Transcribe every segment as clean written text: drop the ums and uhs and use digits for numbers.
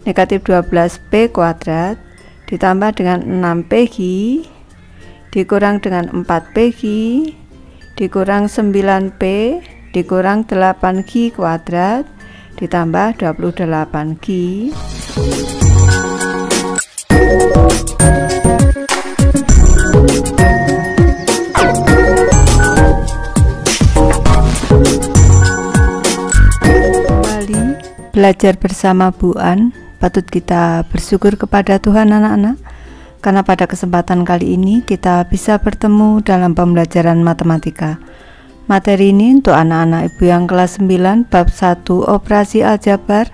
negatif 12p kuadrat ditambah dengan 6pg dikurang dengan 4pg dikurang 9p dikurang 8g kuadrat ditambah 28g. Belajar bersama Bu An, patut kita bersyukur kepada Tuhan anak-anak, karena pada kesempatan kali ini kita bisa bertemu dalam pembelajaran matematika. Materi ini untuk anak-anak ibu yang kelas 9 bab 1 operasi aljabar.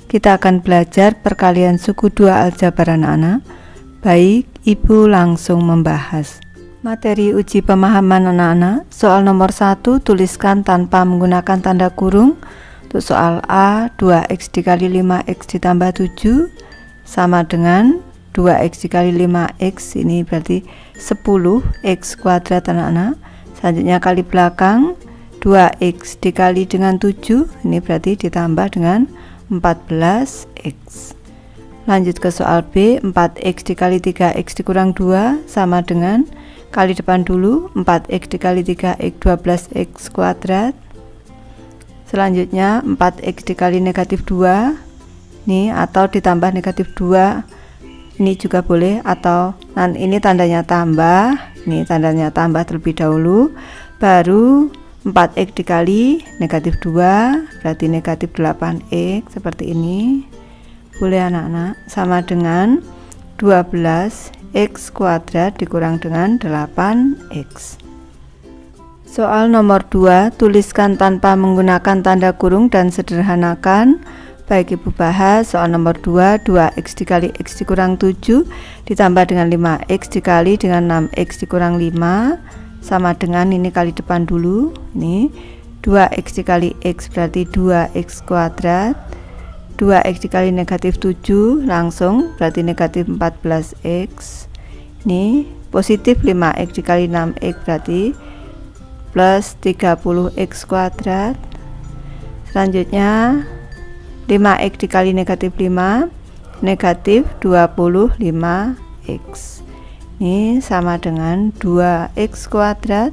Kita akan belajar perkalian suku 2 aljabar anak-anak. Baik, ibu langsung membahas. Materi uji pemahaman anak-anak, soal nomor 1 tuliskan tanpa menggunakan tanda kurung. Untuk soal A, 2x dikali 5x ditambah 7 sama dengan 2x dikali 5x, ini berarti 10x kuadrat anak-anak. Selanjutnya kali belakang, 2x dikali dengan 7, ini berarti ditambah dengan 14x. Lanjut ke soal B, 4x dikali 3x dikurang 2 sama dengan, kali depan dulu, 4x dikali 3x 12x kuadrat. Selanjutnya 4x dikali negatif 2 nih, atau ditambah negatif 2 ini juga boleh, atau ini tandanya tambah, ini tandanya tambah terlebih dahulu, baru 4x dikali negatif 2 berarti negatif 8x, seperti ini boleh anak-anak, sama dengan 12x kuadrat dikurang dengan 8x. Soal nomor 2, tuliskan tanpa menggunakan tanda kurung dan sederhanakan. Baik ibu bahas soal nomor 2, 2x dikali x dikurang 7 ditambah dengan 5x dikali dengan 6x dikurang 5 sama dengan, ini kali depan dulu, ini 2x dikali x berarti 2x kuadrat, 2x dikali negatif 7 langsung berarti negatif 14x, ini positif 5x dikali 6x berarti plus 30x kuadrat. Selanjutnya 5x dikali negatif 5 negatif 25x, ini sama dengan 2x kuadrat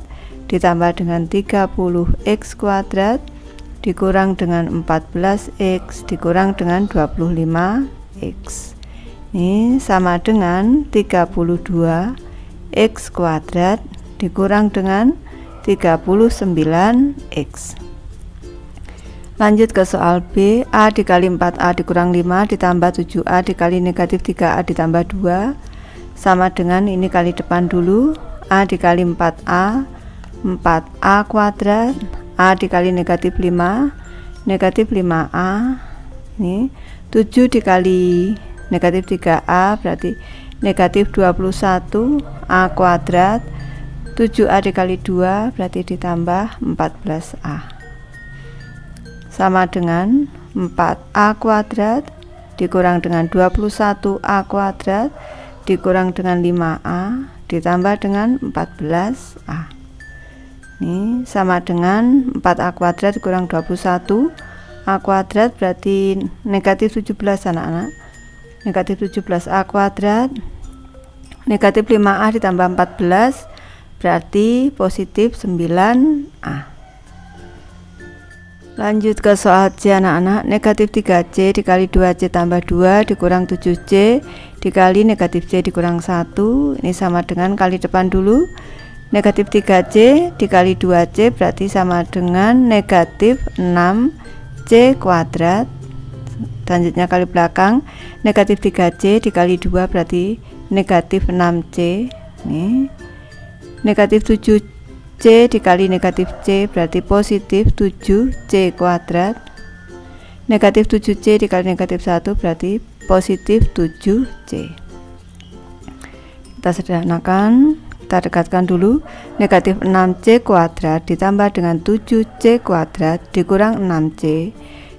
ditambah dengan 30x kuadrat dikurang dengan 14x dikurang dengan 25x, ini sama dengan 32x kuadrat dikurang dengan 39x. Lanjut ke soal B, A dikali 4A dikurang 5 ditambah 7A dikali negatif 3A ditambah 2 sama dengan, ini kali depan dulu, A dikali 4A, 4A kuadrat, A dikali negatif 5, negatif 5A, ini 7 dikali negatif 3A berarti negatif 21A kuadrat, 7A dikali 2 berarti ditambah 14A sama dengan 4A kuadrat dikurang dengan 21A kuadrat dikurang dengan 5A ditambah dengan 14A, ini sama dengan 4A kuadrat dikurang 21A kuadrat berarti negatif 17 anak-anak, negatif 17A kuadrat negatif 5A ditambah 14 berarti positif 9A. Lanjut ke soal C anak-anak, negatif 3C dikali 2C tambah 2 dikurang 7C dikali negatif C dikurang 1, ini sama dengan, kali depan dulu, negatif 3C dikali 2C berarti sama dengan negatif 6C kuadrat. Selanjutnya kali belakang, negatif 3C dikali 2 berarti negatif 6C, ini negatif 7C dikali negatif C berarti positif 7C kuadrat, negatif 7C dikali negatif 1 berarti positif 7C. Kita sederhanakan, kita dekatkan dulu, negatif 6C kuadrat ditambah dengan 7C kuadrat dikurang 6C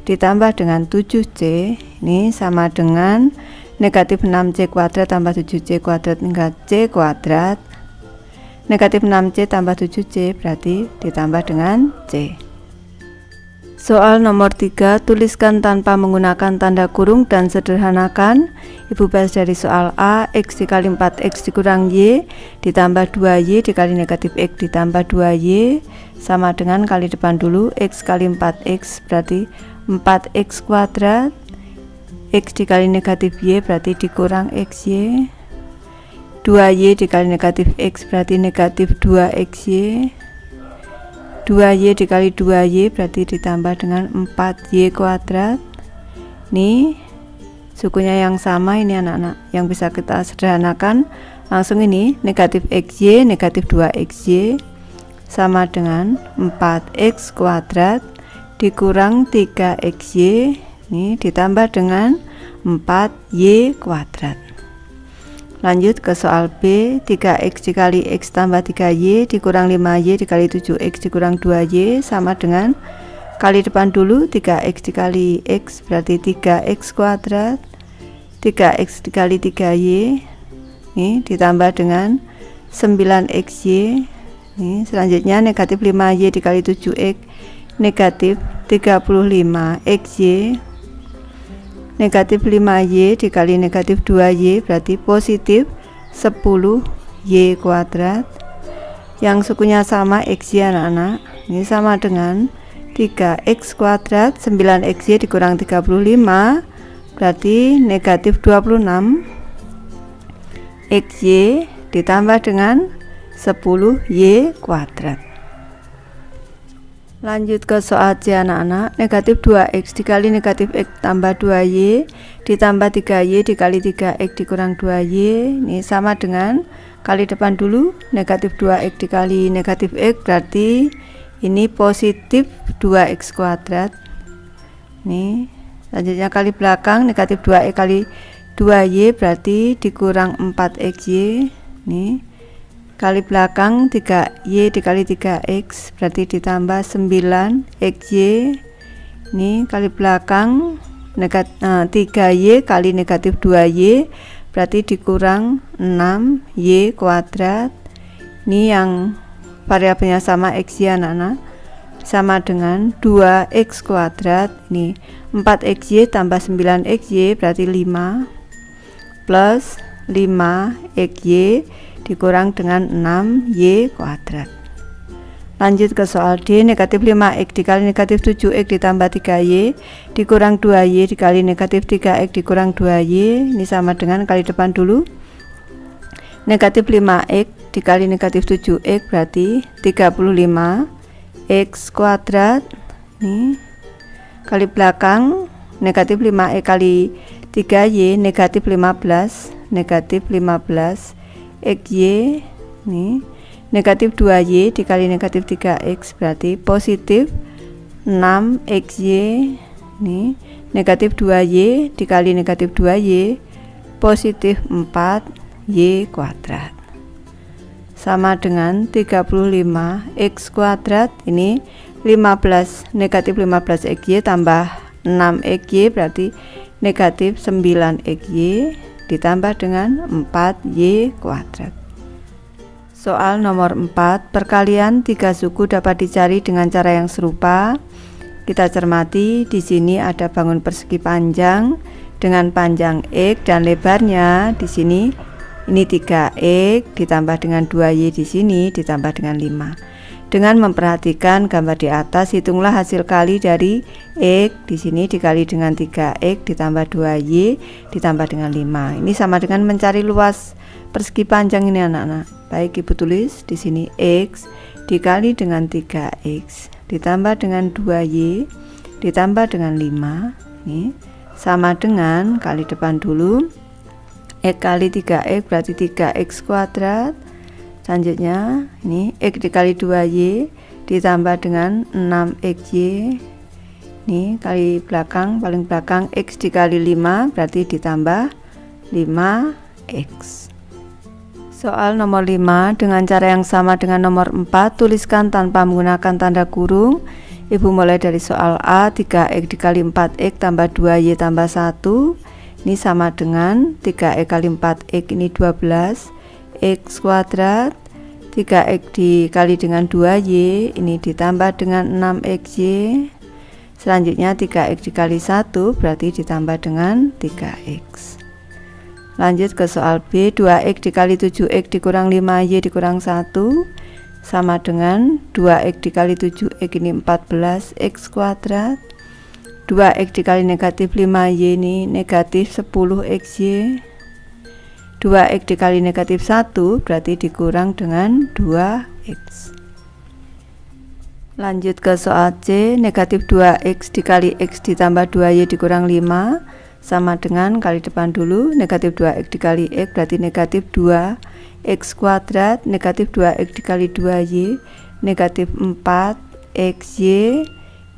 ditambah dengan 7C, ini sama dengan negatif 6C kuadrat tambah 7C kuadrat hingga C kuadrat, negatif 6C tambah 7C berarti ditambah dengan C. Soal nomor 3, tuliskan tanpa menggunakan tanda kurung dan sederhanakan. Ibu bahas dari soal A, X dikali 4X dikurang Y ditambah 2Y dikali negatif X ditambah 2Y sama dengan kali depan dulu. X kali 4X berarti 4X kuadrat, X dikali negatif Y berarti dikurang XY, 2Y dikali negatif X berarti negatif 2XY, 2Y dikali 2Y berarti ditambah dengan 4Y kuadrat. Nih sukunya yang sama ini anak-anak, yang bisa kita sederhanakan langsung. Ini negatif XY negatif 2XY sama dengan 4X kuadrat dikurang 3XY ini ditambah dengan 4Y kuadrat. Lanjut ke soal B, 3X dikali X tambah 3Y dikurang 5Y dikali 7X dikurang 2Y sama dengan kali depan dulu. 3X dikali X berarti 3X kuadrat, 3X dikali 3Y ini ditambah dengan 9XY. Ini selanjutnya negatif 5Y dikali 7X negatif 35XY, negatif 5Y dikali negatif 2Y berarti positif 10Y kuadrat. Yang sukunya sama XY anak-anak, ini sama dengan 3X kuadrat, 9XY dikurang 35 berarti negatif 26XY ditambah dengan 10Y kuadrat. Lanjut ke soal C anak-anak, negatif 2X dikali negatif X tambah 2Y ditambah 3Y dikali 3X dikurang 2Y ini sama dengan kali depan dulu. Negatif 2X dikali negatif X berarti ini positif 2X kuadrat. Nih selanjutnya kali belakang, negatif 2X kali 2Y berarti dikurang 4XY. Nih kali belakang 3Y dikali 3X berarti ditambah 9XY. Ini kali belakang 3Y kali negatif 2Y berarti dikurang 6Y kuadrat. Ini yang variabelnya sama XY anak-anak, sama dengan 2X kuadrat. Ini 4XY tambah 9XY berarti 5 plus 5XY dikurang dengan 6Y kuadrat. Lanjut ke soal D, negatif 5X dikali negatif 7X ditambah 3Y dikurang 2Y dikali negatif 3X dikurang 2Y ini sama dengan kali depan dulu. Negatif 5X dikali negatif 7X berarti 35X kuadrat. Ini kali belakang, negatif 5X kali 3Y negatif 15 negatif 15 XY. Nih negatif 2Y dikali negatif 3X berarti positif 6XY. Nih negatif 2Y dikali negatif 2Y positif 4Y kuadrat sama dengan 35X kuadrat. Ini 15 negatif 15XY tambah 6XY berarti negatif 9XY ditambah dengan 4Y kuadrat. Soal nomor 4, perkalian 3 suku dapat dicari dengan cara yang serupa. Kita cermati, di sini ada bangun persegi panjang dengan panjang X dan lebarnya di sini ini 3X ditambah dengan 2Y di sini ditambah dengan 5. Dengan memperhatikan gambar di atas, hitunglah hasil kali dari X di sini dikali dengan 3X ditambah 2Y ditambah dengan 5. Ini sama dengan mencari luas persegi panjang ini anak-anak. Baik, Ibu tulis di sini X dikali dengan 3X ditambah dengan 2Y ditambah dengan 5. Ini sama dengan kali depan dulu. X kali 3X berarti 3X kuadrat. Selanjutnya ini X dikali 2Y ditambah dengan 6XY. Ini kali belakang, paling belakang X dikali 5 berarti ditambah 5X. Soal nomor 5, dengan cara yang sama dengan nomor 4, tuliskan tanpa menggunakan tanda kurung. Ibu mulai dari soal A, 3X dikali 4X tambah 2Y tambah 1 ini sama dengan 3X kali 4X ini 12 X kuadrat. 3X dikali dengan 2Y ini ditambah dengan 6XY Selanjutnya 3x dikali 1 berarti ditambah dengan 3x. Lanjut ke soal B. 2x dikali 7x dikurang 5y dikurang 1 sama dengan 2x dikali 7x ini 14x kuadrat. 2x dikali negatif 5y ini negatif 10xy. 2x dikali negatif 1 berarti dikurang dengan 2x. Lanjut ke soal C. Negatif 2x dikali x ditambah 2y dikurang 5 sama dengan, kali depan dulu, negatif 2x dikali x berarti negatif 2x kuadrat. Negatif 2x dikali 2y negatif 4xy.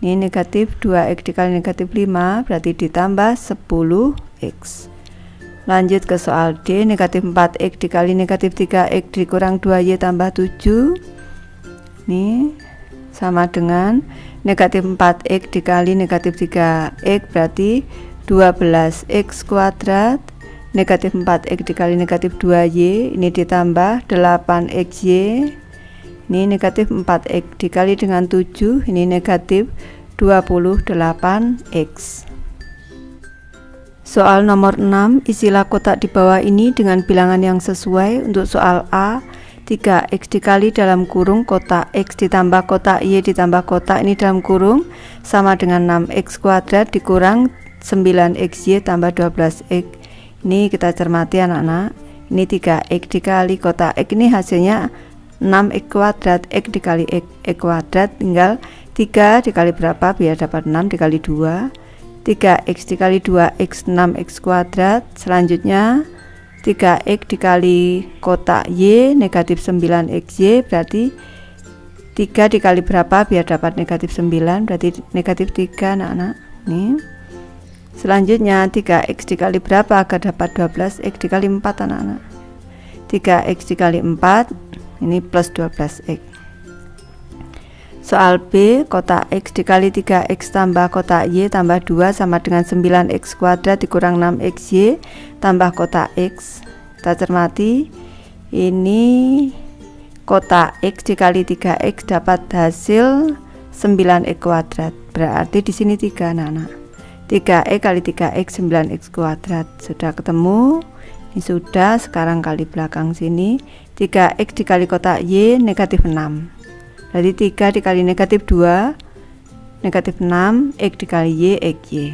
Ini negatif 2x dikali negatif 5 berarti ditambah 10x. Lanjut ke soal D. Negatif 4x dikali negatif 3x dikurang 2y tambah 7 ini sama dengan negatif 4x dikali negatif 3x berarti 12x kuadrat. Negatif 4x dikali negatif 2y ini ditambah 8xy. Ini negatif 4x dikali dengan 7 ini negatif 28x. Soal nomor 6, isilah kotak di bawah ini dengan bilangan yang sesuai. Untuk soal A, 3x dikali dalam kurung kotak x ditambah kotak y ditambah kotak ini dalam kurung sama dengan 6x kuadrat dikurang 9xy tambah 12x. Ini kita cermati anak-anak. Ini 3x dikali kotak x ini hasilnya 6x kuadrat, x dikali x kuadrat, tinggal 3 dikali berapa biar dapat 6 dikali 2. 3x dikali 2x 6x kuadrat. Selanjutnya 3x dikali kotak y negatif 9xy berarti 3 dikali berapa biar dapat negatif 9 berarti negatif 3 anak-anak. Nih. Selanjutnya 3x dikali berapa agar dapat 12x dikali 4 anak-anak. 3x dikali 4 ini plus 12x. Soal B, kotak x dikali 3x tambah kotak y tambah 2 sama dengan 9x kuadrat dikurang 6xy tambah kotak x. Kita cermati, ini kotak x dikali 3x dapat hasil 9x kuadrat. Berarti di sini 3 anak-anak. 3x kali 3x 9x kuadrat. Sudah ketemu? Ini sudah. Sekarang kali belakang sini. 3x dikali kotak y negatif 6. Berarti 3 dikali negatif 2 negatif 6, x dikali y xy.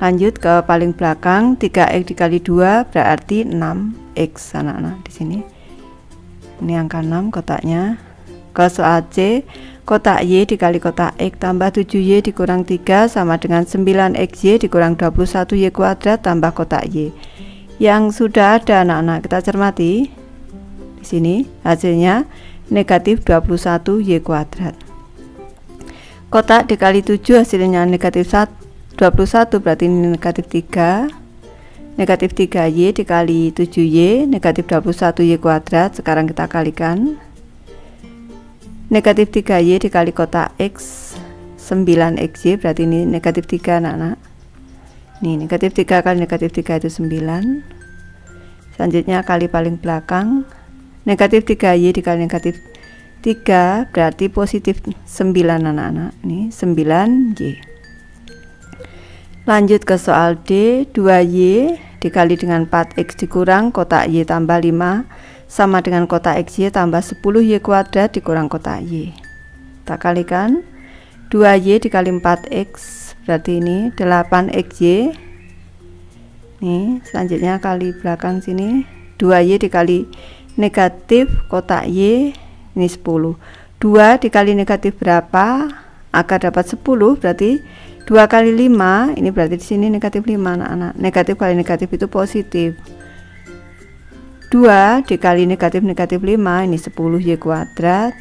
Lanjut ke paling belakang, 3x dikali 2 berarti 6x anak-anak di sini. Ini angka 6 kotaknya. Ke soal C, kotak y dikali kotak x tambah 7y dikurang 3 sama dengan 9xy dikurang 21y kuadrat tambah kotak y. Yang sudah ada anak-anak kita cermati. Di sini hasilnya negatif 21y kuadrat. Kotak dikali 7 hasilnya negatif 21 berarti ini negatif 3. Negatif 3y dikali 7y negatif 21y kuadrat. Sekarang kita kalikan. Negatif 3y dikali kotak x 9xy berarti ini negatif 3 anak-anak. Ini negatif 3 kali negatif 3 itu 9. Selanjutnya kali paling belakang. Negatif 3y dikali negatif 3 berarti positif 9 anak-anak. Ini 9y. Lanjut ke soal D, 2y dikali dengan 4x dikurang kotak y tambah 5 sama dengan kotak xy tambah 10y kuadrat dikurang kotak y. Kita kalikan. 2y dikali 4x berarti ini 8xy. Nih, selanjutnya kali belakang sini. 2y dikali negatif kotak y ini 10. 2 dikali negatif berapa agar dapat 10 berarti 2 kali 5 ini berarti di sini negatif 5 anak-anak. Negatif kali negatif itu positif. 2 dikali negatif 5 ini 10y kuadrat.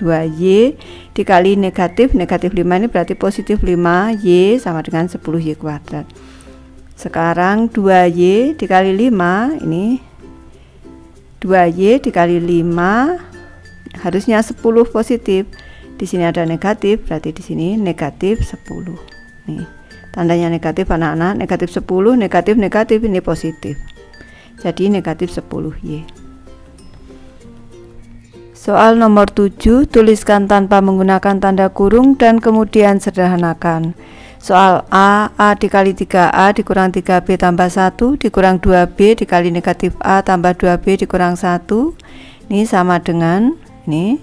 2y dikali negatif 5 ini berarti positif 5y sama dengan 10y kuadrat. Sekarang 2y dikali 5 ini 2y dikali 5 harusnya 10 positif. Di sini ada negatif berarti di sini negatif 10. Nih, tandanya negatif anak-anak. Negatif 10 negatif ini positif. Jadi negatif 10y. Soal nomor 7, tuliskan tanpa menggunakan tanda kurung dan kemudian sederhanakan. Soal A dikali 3A dikurang 3B tambah 1 dikurang 2B dikali negatif A tambah 2B dikurang 1. Ini sama dengan ini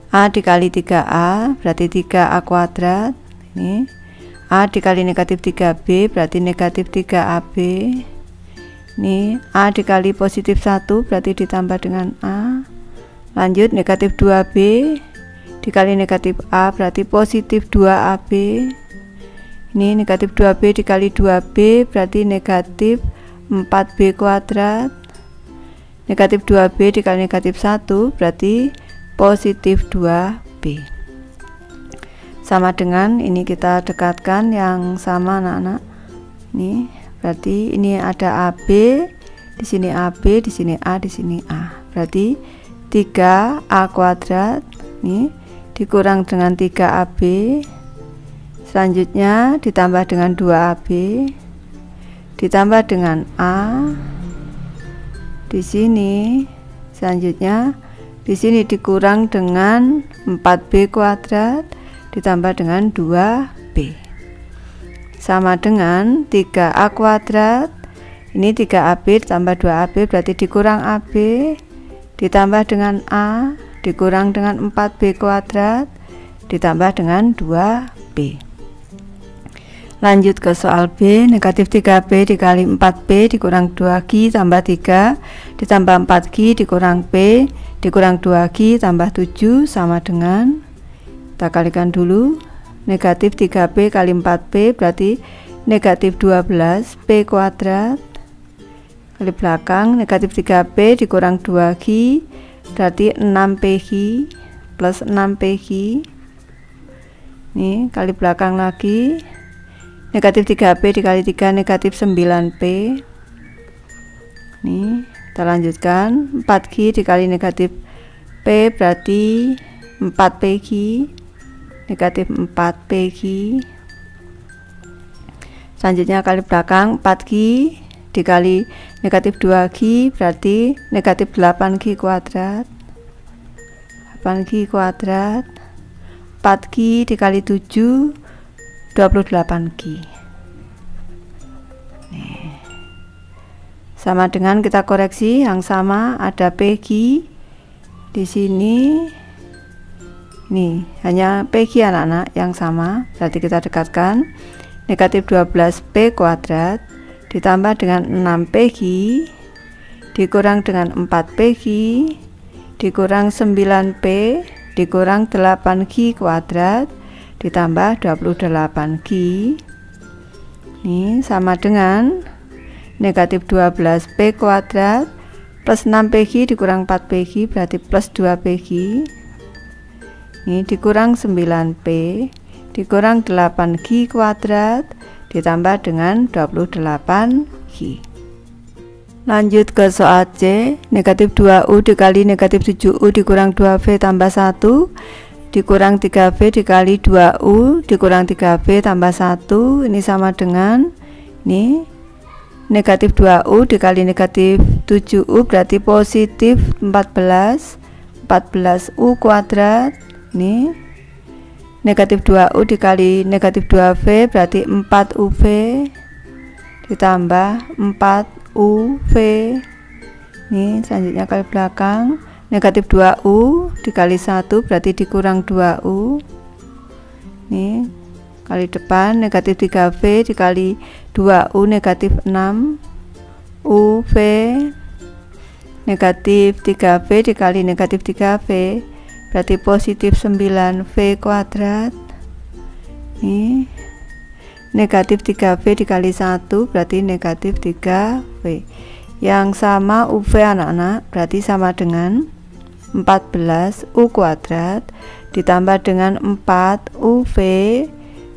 A dikali 3A berarti 3A kuadrat. Ini A dikali negatif 3B berarti negatif 3AB. Ini A dikali positif 1 berarti ditambah dengan A. Lanjut negatif 2B dikali negatif A berarti positif 2AB. Ini negatif 2B dikali 2B berarti negatif 4B kuadrat. Negatif 2B dikali negatif 1 berarti positif 2B. Sama dengan ini kita dekatkan yang sama anak-anak. Ini berarti ini ada AB, di sini AB, di sini A, di sini A. Berarti 3A kuadrat ini dikurang dengan 3AB. Selanjutnya ditambah dengan 2AB ditambah dengan A. Di sini selanjutnya di sini dikurang dengan 4B kuadrat ditambah dengan 2B sama dengan 3A kuadrat. Ini 3AB ditambah 2AB berarti dikurang AB ditambah dengan A dikurang dengan 4B kuadrat ditambah dengan 2B. Lanjut ke soal B, negatif 3B dikali 4B dikurang 2Q tambah 3 ditambah 4Q dikurang P dikurang 2Q tambah 7 sama dengan, kita kalikan dulu, negatif 3B kali 4B berarti negatif 12B kuadrat kali belakang negatif 3B dikurang 2Q berarti 6PQ plus 6PQ. Ini kali belakang lagi, negatif 3B dikali 3 negatif 9P. Nih kita lanjutkan, 4Q dikali negatif P berarti 4PQ negatif 4PQ. Selanjutnya kali belakang, 4Q dikali negatif 2Q berarti negatif 8Q kuadrat 8Q kuadrat. 4Q dikali 7 28Q. Sama dengan kita koreksi yang sama, ada PQ di sini. Ini hanya PQ anak-anak yang sama, berarti kita dekatkan negatif 12P kuadrat ditambah dengan 6PQ dikurang dengan 4PQ dikurang 9P dikurang 8Q kuadrat ditambah 28Q. Ini sama dengan negatif 12P kuadrat plus 6PQ dikurang 4PQ berarti plus 2PQ. Ini dikurang 9P dikurang 8Q kuadrat ditambah dengan 28Q. Lanjut ke soal C, negatif 2U dikali negatif 7U dikurang 2V tambah 1 dikurang 3V dikali 2U dikurang 3V tambah 1. Ini sama dengan ini negatif 2U dikali negatif 7U berarti positif 14U kuadrat. Ini negatif 2U dikali negatif 2V berarti 4UV ditambah 4UV. Ini selanjutnya kali belakang, negatif 2U dikali 1 berarti dikurang 2U. Ini kali depan, negatif 3V dikali 2U negatif 6UV. Negatif 3V dikali negatif 3V berarti positif 9V kuadrat. Ini negatif 3V dikali 1 berarti negatif 3V. Yang sama UV anak-anak berarti sama dengan 14U kuadrat ditambah dengan 4UV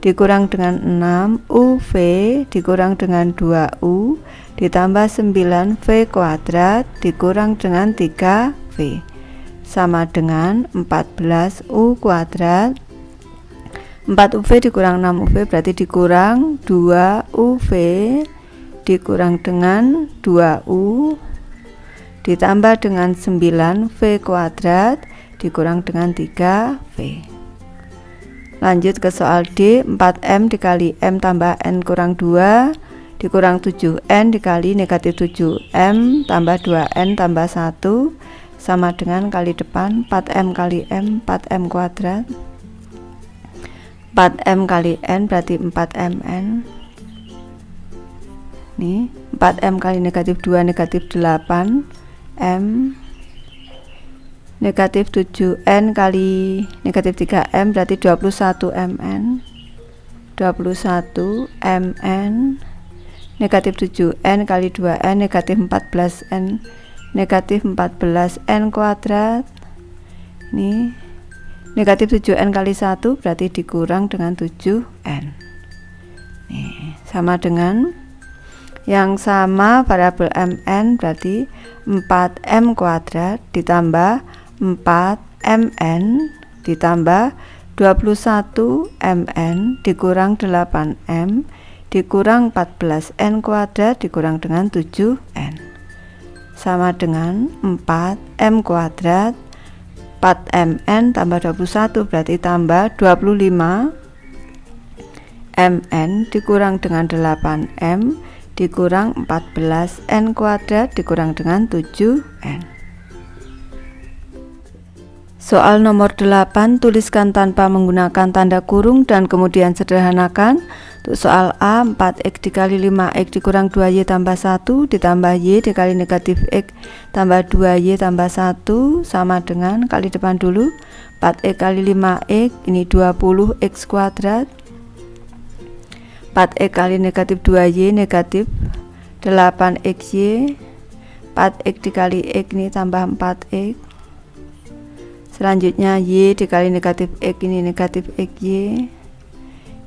dikurang dengan 6UV dikurang dengan 2U ditambah 9V kuadrat dikurang dengan 3V sama dengan 14U kuadrat. 4UV dikurang 6UV berarti dikurang 2UV dikurang dengan 2U ditambah dengan 9V kuadrat dikurang dengan 3V. Lanjut ke soal D. 4M dikali M tambah N kurang 2 dikurang 7N dikali negatif 7M tambah 2N tambah 1 sama dengan kali depan 4M kali M 4M kuadrat. 4M kali N berarti 4MN. Nih 4M kali negatif 2 negatif 8M negatif 7N kali negatif 3M berarti 21MN. 21MN negatif 7N kali 2N negatif 14N negatif 14N kuadrat. Ini negatif 7N kali 1 berarti dikurang dengan 7N. Nih, sama dengan yang sama variabel MN berarti 4M kuadrat ditambah 4MN ditambah 21MN dikurang 8M dikurang 14N kuadrat dikurang dengan 7N sama dengan 4M kuadrat 4MN tambah 21 berarti tambah 25MN dikurang dengan 8M dikurang 14N kuadrat dikurang dengan 7N. Soal nomor 8, tuliskan tanpa menggunakan tanda kurung dan kemudian sederhanakan. Untuk soal A, 4X dikali 5X dikurang 2Y tambah 1 ditambah Y dikali negatif X tambah 2Y tambah 1 sama dengan kali depan dulu 4X kali 5X ini 20X kuadrat. 4X kali negatif 2Y negatif 8XY. 4X dikali X ini tambah 4X. Selanjutnya Y dikali negatif X ini negatif XY.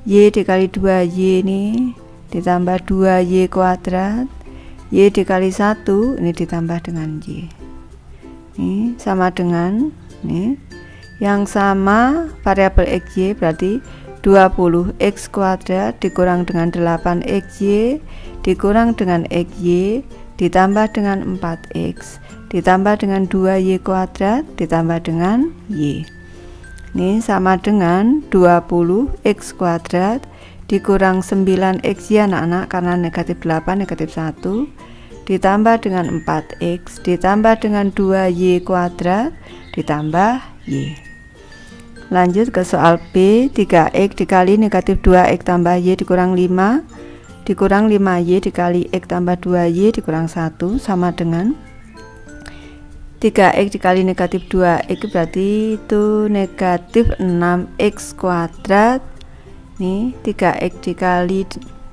Y dikali 2Y ini ditambah 2Y kuadrat. Y dikali 1 ini ditambah dengan Y. Ini sama dengan nih. Yang sama variabel XY berarti 20X kuadrat dikurang dengan 8XY dikurang dengan XY ditambah dengan 4X ditambah dengan 2Y kuadrat ditambah dengan Y. Ini sama dengan 20X kuadrat dikurang 9XY anak-anak karena negatif 8 negatif 1 ditambah dengan 4X ditambah dengan 2Y kuadrat ditambah Y. Lanjut ke soal B. 3X dikali negatif 2X tambah Y dikurang 5 dikurang 5Y dikali X tambah 2Y dikurang 1 sama dengan 3X dikali negatif 2X berarti itu negatif 6X kuadrat. Nih 3X dikali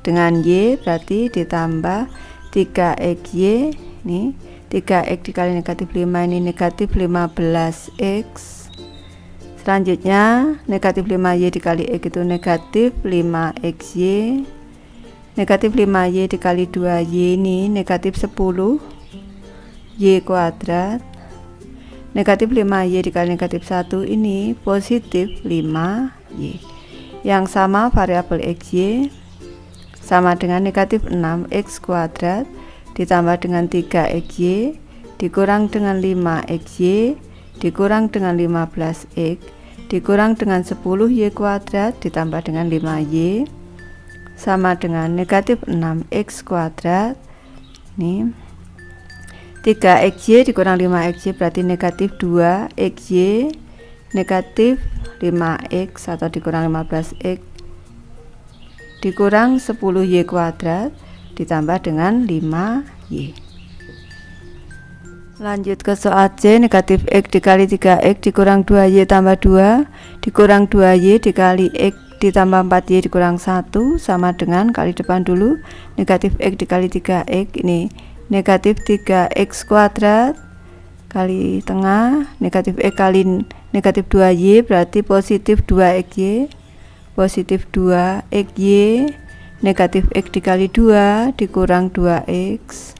dengan Y berarti ditambah 3XY. Nih 3X dikali negatif 5 ini negatif 15X. Selanjutnya negatif 5Y dikali X itu negatif 5XY. Negatif 5Y dikali 2Y ini negatif 10Y kuadrat. Negatif 5Y dikali negatif 1 ini positif 5Y. Yang sama variabel XY sama dengan negatif 6X kuadrat ditambah dengan 3XY dikurang dengan 5XY dikurang dengan 15X dikurang dengan 10Y kuadrat ditambah dengan 5Y sama dengan negatif 6X kuadrat. Nih 3XY dikurang 5XY berarti negatif 2XY negatif 5X atau dikurang 15X dikurang 10Y kuadrat ditambah dengan 5Y. Lanjut ke soal C. Negatif X dikali 3X dikurang 2Y tambah 2 dikurang 2Y dikali X ditambah 4Y dikurang 1 sama dengan kali depan dulu negatif X dikali 3X ini negatif 3X kuadrat kali tengah negatif X kali negatif 2Y berarti positif 2XY positif 2XY negatif X dikali 2 dikurang 2X.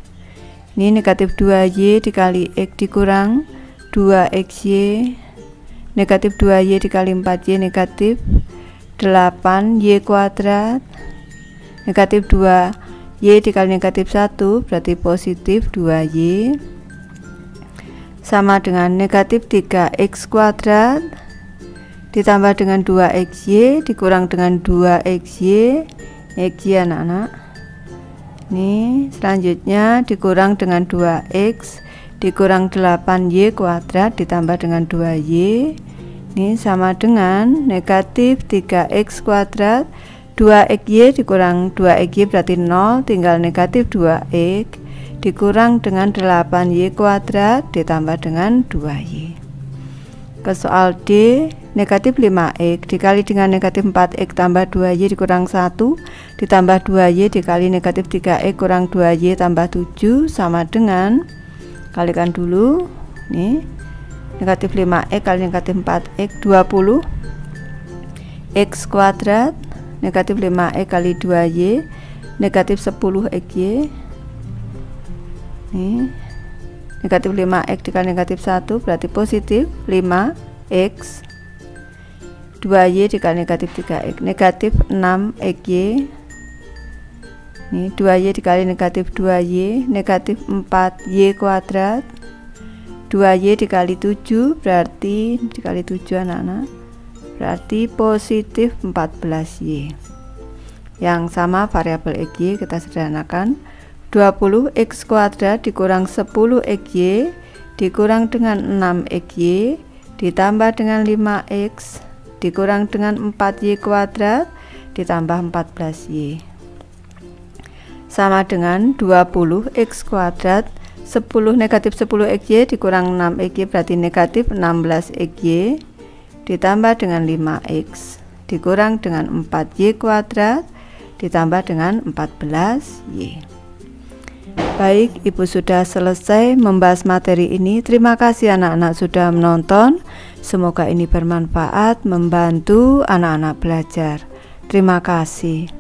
Ini negatif 2Y dikali X dikurang 2XY negatif 2Y dikali 4Y negatif 8Y kuadrat negatif 2Y dikali negatif 1 berarti positif 2Y sama dengan negatif 3x kuadrat ditambah dengan 2xy dikurang dengan 2xy, xy anak-anak. Ini selanjutnya dikurang dengan 2x dikurang 8y kuadrat ditambah dengan 2y. Ini sama dengan negatif 3x kuadrat 2xy dikurang 2xy berarti 0, tinggal negatif 2x dikurang dengan 8y kuadrat ditambah dengan 2y. Ke soal D, negatif 5x dikali dengan negatif 4x tambah 2y dikurang 1 ditambah 2y dikali negatif 3x kurang 2y tambah 7 sama dengan, kalikan dulu, nih negatif 5x kali negatif 4x 20 x kuadrat negatif 5x kali 2y negatif 10xy. Nih, negatif 5x dikali negatif 1 berarti positif 5x, 2y dikali negatif 3x negatif 6xy. Nih, 2y dikali negatif 2y negatif 4y kuadrat, 2y dikali 7 berarti dikali 7 anak-anak berarti positif 14y. Yang sama variabel xy kita sederhanakan, 20x kuadrat dikurang 10xy dikurang dengan 6xy ditambah dengan 5x dikurang dengan 4y kuadrat ditambah 14y sama dengan 20x kuadrat 10 negatif 10xy dikurang 6xy berarti negatif 16xy ditambah dengan 5x dikurang dengan 4y kuadrat ditambah dengan 14y. Baik, Ibu sudah selesai membahas materi ini. Terima kasih anak-anak sudah menonton. Semoga ini bermanfaat, membantu anak-anak belajar. Terima kasih.